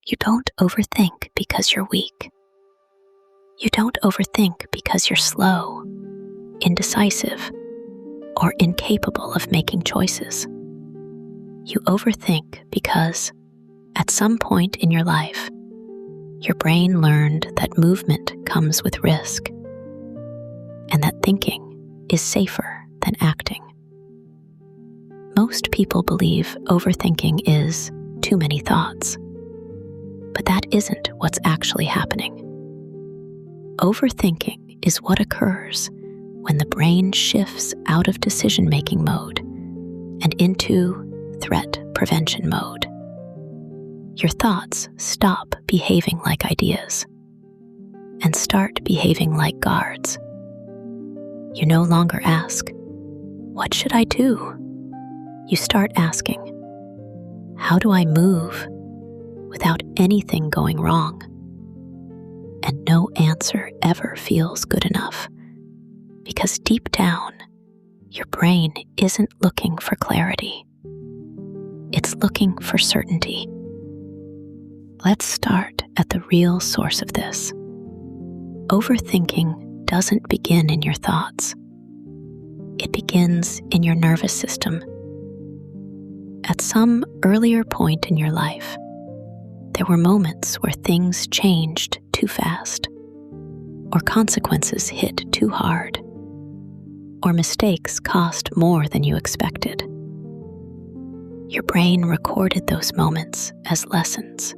You don't overthink because you're weak. You don't overthink because you're slow, indecisive, or incapable of making choices. You overthink because, at some point in your life, your brain learned that movement comes with risk, and that thinking is safer than acting. Most people believe overthinking is too many thoughts, but that isn't what's actually happening. Overthinking is what occurs when the brain shifts out of decision-making mode and into threat prevention mode. Your thoughts stop behaving like ideas and start behaving like guards. You no longer ask, "What should I do?" You start asking, "How do I move without anything going wrong?" And no answer ever feels good enough, because deep down, your brain isn't looking for clarity. It's looking for certainty. Let's start at the real source of this. Overthinking doesn't begin in your thoughts. It begins in your nervous system. At some earlier point in your life, there were moments where things changed too fast, or consequences hit too hard, or mistakes cost more than you expected. Your brain recorded those moments as lessons.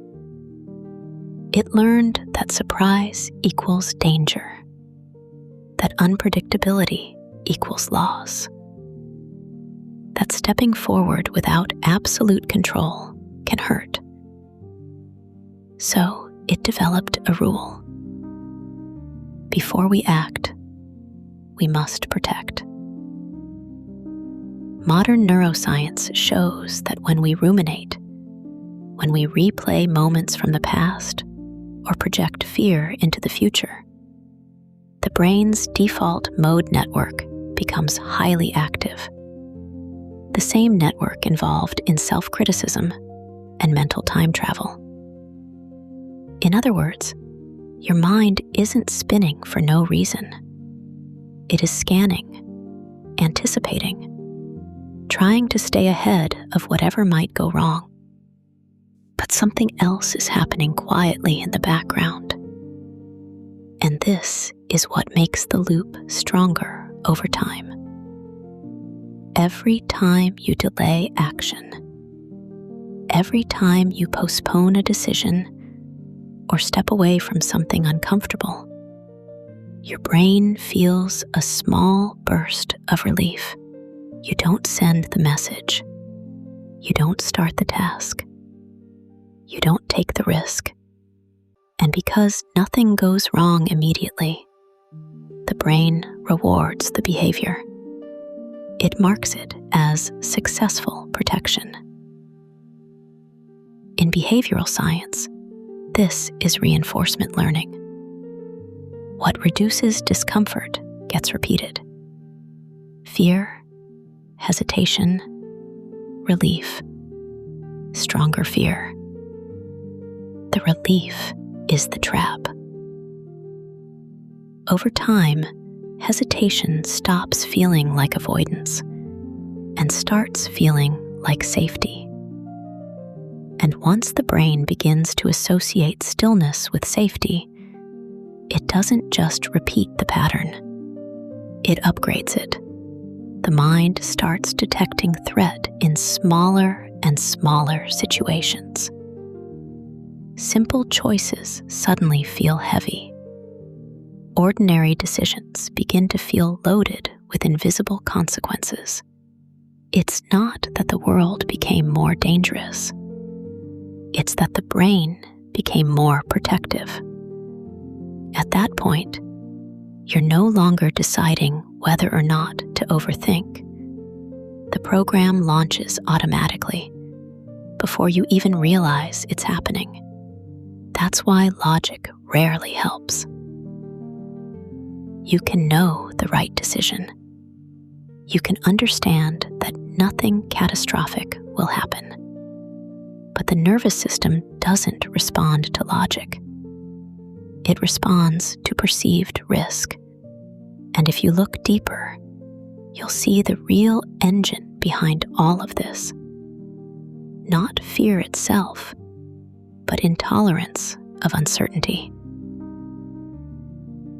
It learned that surprise equals danger, that unpredictability equals loss, that stepping forward without absolute control can hurt. So it developed a rule. Before we act, we must protect. Modern neuroscience shows that when we ruminate, when we replay moments from the past, or project fear into the future, the brain's default mode network becomes highly active. The same network involved in self-criticism and mental time travel. In other words, your mind isn't spinning for no reason. It is scanning, anticipating, trying to stay ahead of whatever might go wrong. But something else is happening quietly in the background. And this is what makes the loop stronger over time. Every time you delay action, every time you postpone a decision or step away from something uncomfortable, your brain feels a small burst of relief. You don't send the message. You don't start the task. You don't take the risk. And because nothing goes wrong immediately, the brain rewards the behavior. It marks it as successful protection. In behavioral science, this is reinforcement learning. What reduces discomfort gets repeated. Fear, hesitation, relief, stronger fear. The relief is the trap. Over time, hesitation stops feeling like avoidance and starts feeling like safety. And once the brain begins to associate stillness with safety, it doesn't just repeat the pattern. It upgrades it. The mind starts detecting threat in smaller and smaller situations. Simple choices suddenly feel heavy. Ordinary decisions begin to feel loaded with invisible consequences. It's not that the world became more dangerous. It's that the brain became more protective. At that point, you're no longer deciding whether or not to overthink. The program launches automatically before you even realize it's happening. That's why logic rarely helps. You can know the right decision. You can understand that nothing catastrophic will happen. But the nervous system doesn't respond to logic. It responds to perceived risk. And if you look deeper, you'll see the real engine behind all of this. Not fear itself, but intolerance of uncertainty.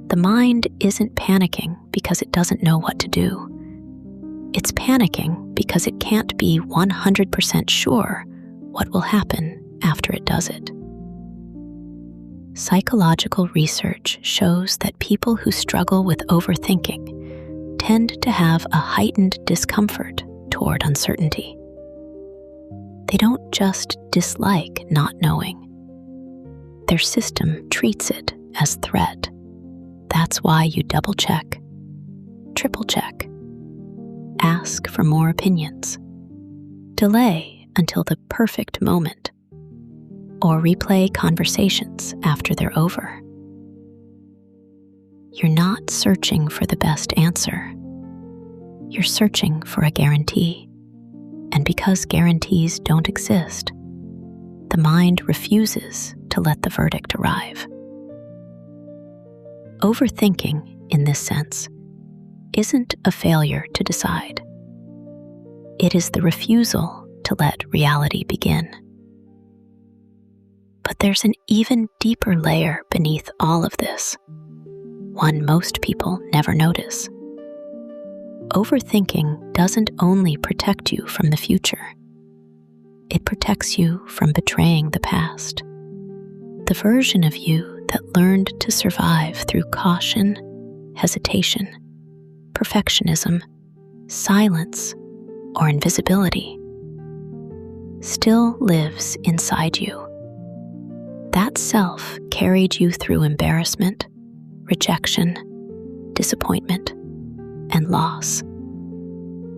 The mind isn't panicking because it doesn't know what to do. It's panicking because it can't be 100% sure what will happen after it does it. Psychological research shows that people who struggle with overthinking tend to have a heightened discomfort toward uncertainty. They don't just dislike not knowing. Their system treats it as threat. That's why you double-check, triple-check, ask for more opinions, delay until the perfect moment, or replay conversations after they're over. You're not searching for the best answer. You're searching for a guarantee. And because guarantees don't exist, the mind refuses to let the verdict arrive. Overthinking, in this sense, isn't a failure to decide. It is the refusal to let reality begin. But there's an even deeper layer beneath all of this, one most people never notice. Overthinking doesn't only protect you from the future. It protects you from betraying the past. The version of you that learned to survive through caution, hesitation, perfectionism, silence, or invisibility still lives inside you. That self carried you through embarrassment, rejection, disappointment, and loss.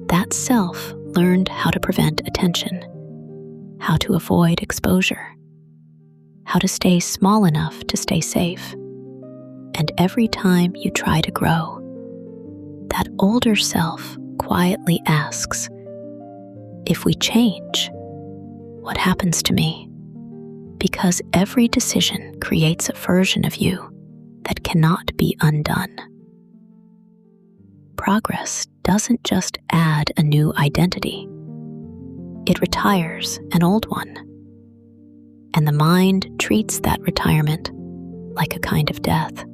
That self learned how to prevent attention, how to avoid exposure, how to stay small enough to stay safe. And every time you try to grow, that older self quietly asks, if we change, what happens to me? Because every decision creates a version of you that cannot be undone. Progress doesn't just add a new identity. It retires an old one. And the mind treats that retirement like a kind of death.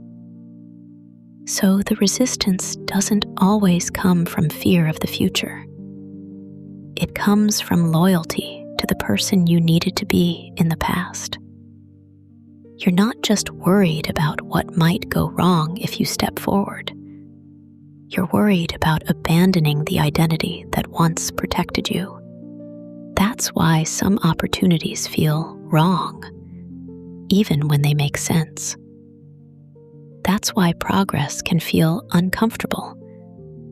So the resistance doesn't always come from fear of the future. It comes from loyalty to the person you needed to be in the past. You're not just worried about what might go wrong if you step forward. You're worried about abandoning the identity that once protected you. That's why some opportunities feel wrong, even when they make sense. That's why progress can feel uncomfortable,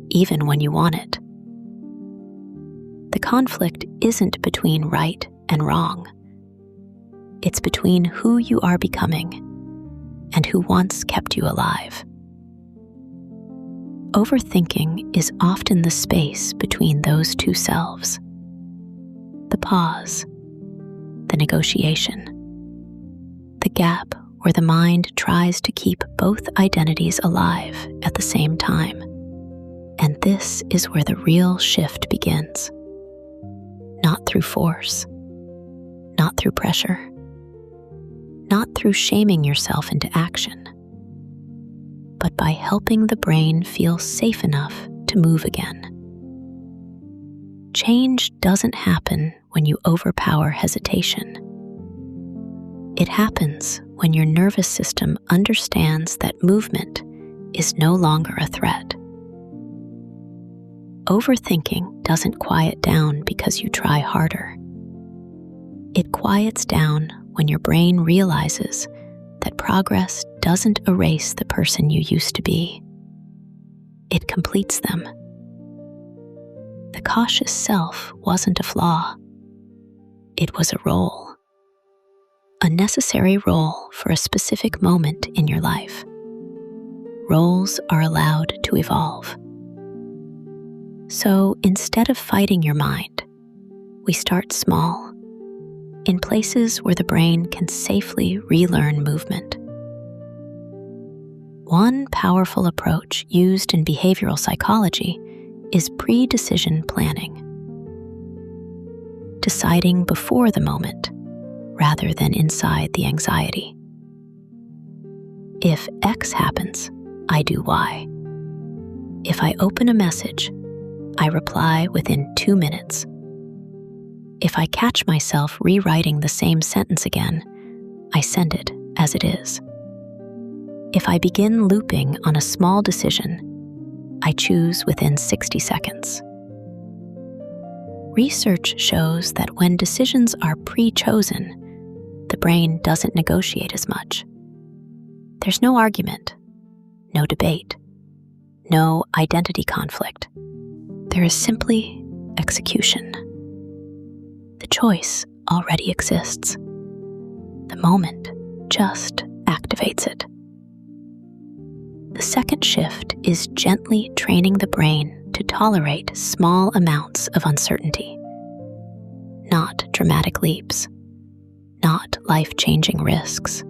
even when you want it. The conflict isn't between right and wrong. It's between who you are becoming and who once kept you alive. Overthinking is often the space between those two selves. The pause, the negotiation, the gap where the mind tries to keep both identities alive at the same time. And this is where the real shift begins. Not through force, not through pressure, not through shaming yourself into action, but by helping the brain feel safe enough to move again. Change doesn't happen when you overpower hesitation. It happens when your nervous system understands that movement is no longer a threat. Overthinking doesn't quiet down because you try harder. It quiets down when your brain realizes that progress doesn't erase the person you used to be. It completes them. The cautious self wasn't a flaw. It was a role. A necessary role for a specific moment in your life. Roles are allowed to evolve. So instead of fighting your mind, we start small. in places where the brain can safely relearn movement. One powerful approach used in behavioral psychology is pre-decision planning, deciding before the moment rather than inside the anxiety. If X happens, I do Y. If I open a message, I reply within 2 minutes. If I catch myself rewriting the same sentence again, I send it as it is. If I begin looping on a small decision, I choose within 60 seconds. Research shows that when decisions are pre-chosen, the brain doesn't negotiate as much. There's no argument, no debate, no identity conflict. There is simply execution. The choice already exists. The moment just activates it. The second shift is gently training the brain to tolerate small amounts of uncertainty. Not dramatic leaps, not life-changing risks,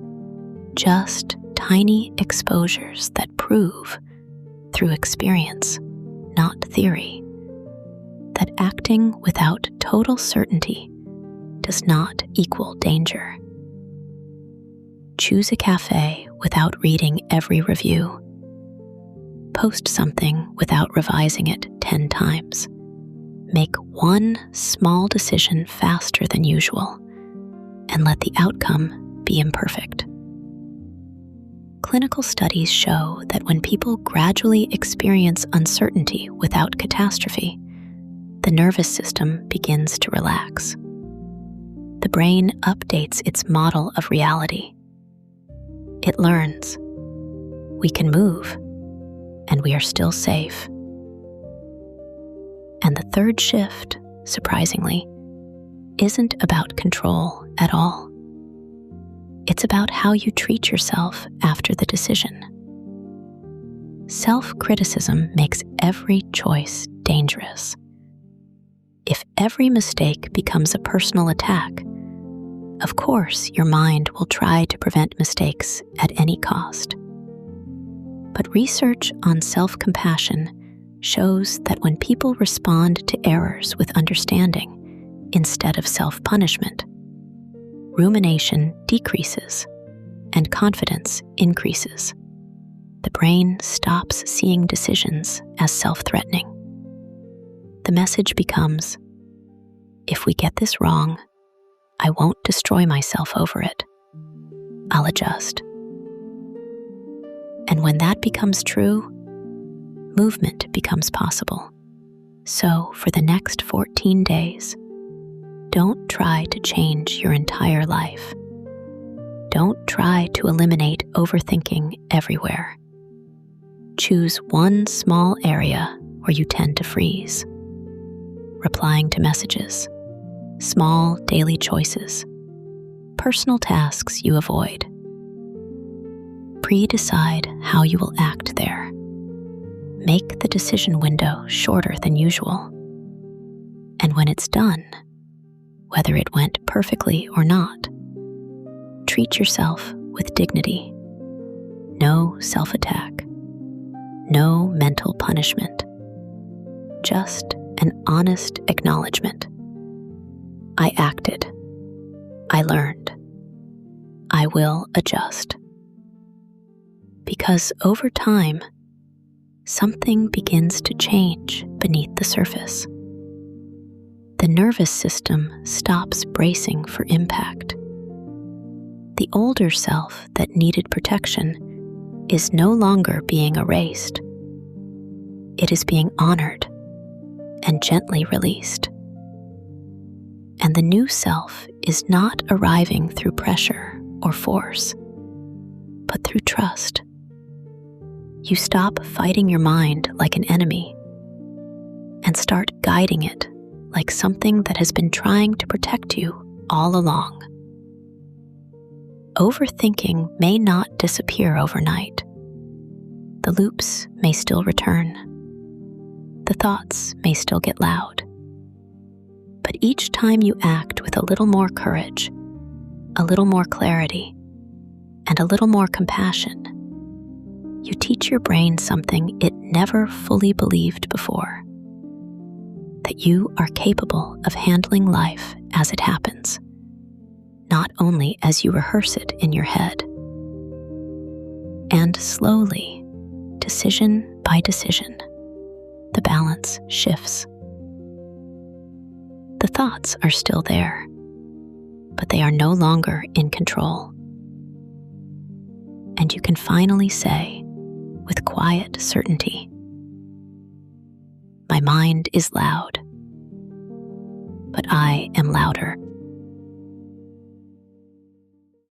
just tiny exposures that prove, through experience, not theory, that acting without total certainty does not equal danger. Choose a cafe without reading every review. Post something without revising it 10 times. Make one small decision faster than usual, and let the outcome be imperfect. Clinical studies show that when people gradually experience uncertainty without catastrophe, the nervous system begins to relax. The brain updates its model of reality. It learns, we can move, and we are still safe. And the third shift, surprisingly, isn't about control at all. It's about how you treat yourself after the decision. Self-criticism makes every choice dangerous. If every mistake becomes a personal attack, of course your mind will try to prevent mistakes at any cost. But research on self-compassion shows that when people respond to errors with understanding instead of self-punishment, rumination decreases and confidence increases. The brain stops seeing decisions as self-threatening. The message becomes, if we get this wrong, I won't destroy myself over it. I'll adjust. And when that becomes true, movement becomes possible. So for the next 14 days, don't try to change your entire life. Don't try to eliminate overthinking everywhere. Choose one small area where you tend to freeze. Replying to messages, small daily choices, personal tasks you avoid. Pre-decide how you will act there. Make the decision window shorter than usual. And when it's done, whether it went perfectly or not, treat yourself with dignity. No self-attack. No mental punishment. Just an honest acknowledgement. I acted. I learned. I will adjust. Because over time, something begins to change beneath the surface. The nervous system stops bracing for impact. The older self that needed protection is no longer being erased. It is being honored and gently released. And the new self is not arriving through pressure or force, but through trust. You stop fighting your mind like an enemy and start guiding it like something that has been trying to protect you all along. Overthinking may not disappear overnight. The loops may still return. The thoughts may still get loud. But each time you act with a little more courage, a little more clarity, and a little more compassion, you teach your brain something it never fully believed before: that you are capable of handling life as it happens, not only as you rehearse it in your head. And slowly, decision by decision, the balance shifts. The thoughts are still there, but they are no longer in control. And you can finally say, with quiet certainty, "My mind is loud, but I am louder."